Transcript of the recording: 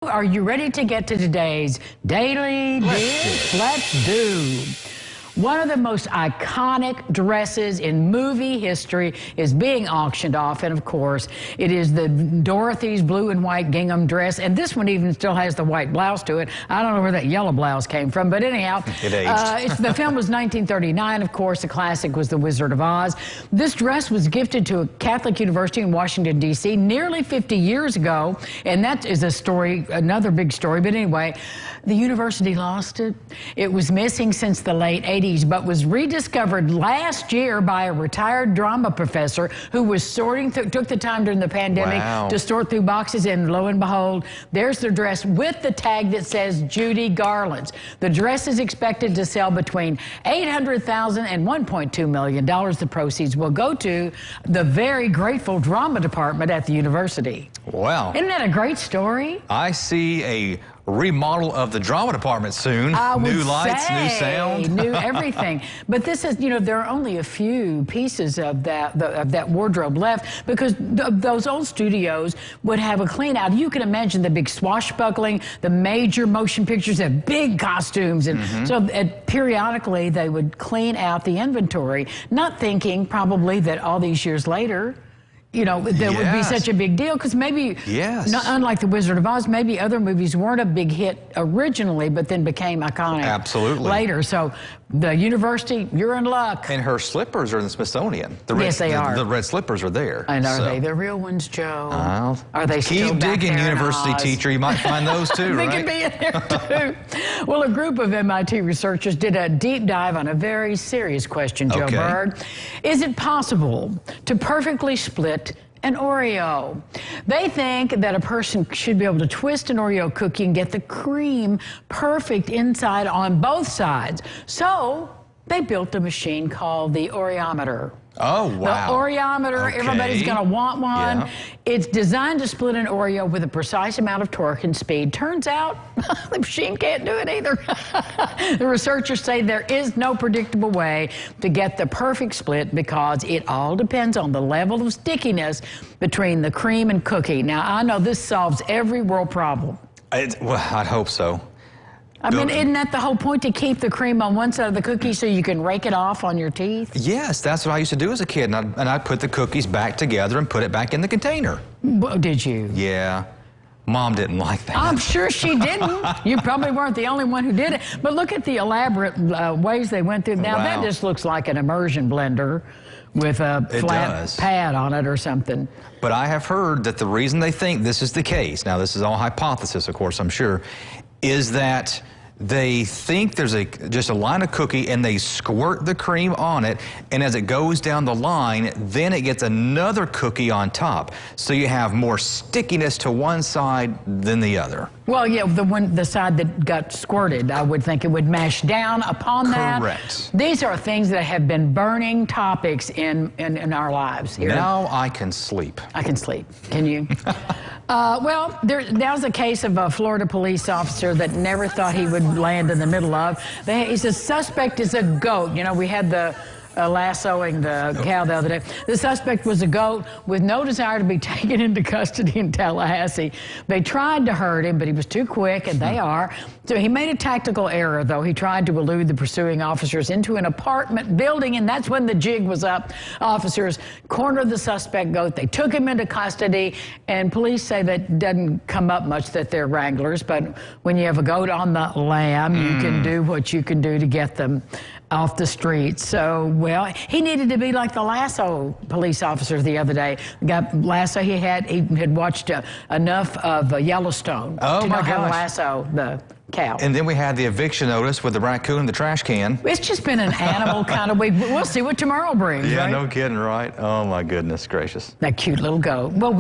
Are you ready to get to today's daily dish? Let's do. One of the most iconic dresses in movie history is being auctioned off, and of course, it is the Dorothys blue and white gingham dress, and this one even still has the white blouse to it. I don't know where that yellow blouse came from, but anyhow, it aged. The film was 1939, of course. The classic was The Wizard of Oz. This dress was gifted to a Catholic university in Washington, D.C. nearly 50 years ago, and that is a story, another big story, but anyway, the university lost it. It was missing since the late 80s, but was rediscovered last year by a retired drama professor who was sorting through, took the time during the pandemic to sort through boxes, and lo and behold, there's the dress with the tag that says Judy Garland's. The dress is expected to sell between $800,000 and $1.2 million. The proceeds will go to the very grateful drama department at the university. Wow. Isn't that a great story? I see a remodel of the drama department soon. New lights, new sound. New everything. But this is, there are only a few pieces of that wardrobe left, because those old studios would have a clean out. You can imagine the big swashbuckling, the major motion pictures have big costumes, and so periodically they would clean out the inventory, not thinking probably that all these years later, there would be such a big deal, because maybe, unlike The Wizard of Oz, maybe other movies weren't a big hit originally, but then became iconic later. So the university, you're in luck. And her slippers are in the Smithsonian. Yes, they are. The red slippers are there. And are they the real ones, Joe? Are they still keep digging, university teacher. You might find those too, They right? could be in there too. Well, a group of MIT researchers did a deep dive on a very serious question, Joe Bird. Is it possible to perfectly split an Oreo? They think that a person should be able to twist an Oreo cookie and get the cream perfect inside on both sides. So they built a machine called the Oreometer. Oh, wow. The Oreometer, everybody's going to want one. Yeah. It's designed to split an Oreo with a precise amount of torque and speed. Turns out, the machine can't do it either. The researchers say there is no predictable way to get the perfect split, because it all depends on the level of stickiness between the cream and cookie. Now, I know this solves every world problem. Well, I'd hope so. I mean, isn't that the whole point, to keep the cream on one side of the cookie so you can rake it off on your teeth? Yes, that's what I used to do as a kid, and I'd put the cookies back together and put it back in the container. Well, did you? Yeah. Mom didn't like that. I'm sure she didn't. You probably weren't the only one who did it. But look at the elaborate ways they went through. Now, that just looks like an immersion blender with a flat pad on it or something. But I have heard that the reason they think this is the case, now this is all hypothesis, of course, I'm sure, is that they think there's just a line of cookie, and they squirt the cream on it, and as it goes down the line, then it gets another cookie on top. So you have more stickiness to one side than the other. Well, yeah, the side that got squirted, I would think it would mash down upon that. Correct. These are things that have been burning topics in our lives here. Now I can sleep. I can sleep. Can you? Well, that was a case of a Florida police officer that never thought he would land in the middle of. He's a suspect is a goat. We had the lassoing the cow the other day. The suspect was a goat with no desire to be taken into custody in Tallahassee. They tried to hurt him, but he was too quick, and they are. So he made a tactical error, though. He tried to elude the pursuing officers into an apartment building, and that's when the jig was up. Officers cornered the suspect goat. They took him into custody, and police say that doesn't come up much, that they're wranglers, but when you have a goat on the lam, you can do what you can do to get them off the streets. So, well, he needed to be like the lasso police officers the other day. Lasso he had watched enough of Yellowstone to know how to lasso the cow. And then we had the eviction notice with the raccoon and the trash can. It's just been an animal kind of week. We'll see what tomorrow brings, Yeah, right? no kidding, right? Oh, my goodness gracious. That cute little goat. Well,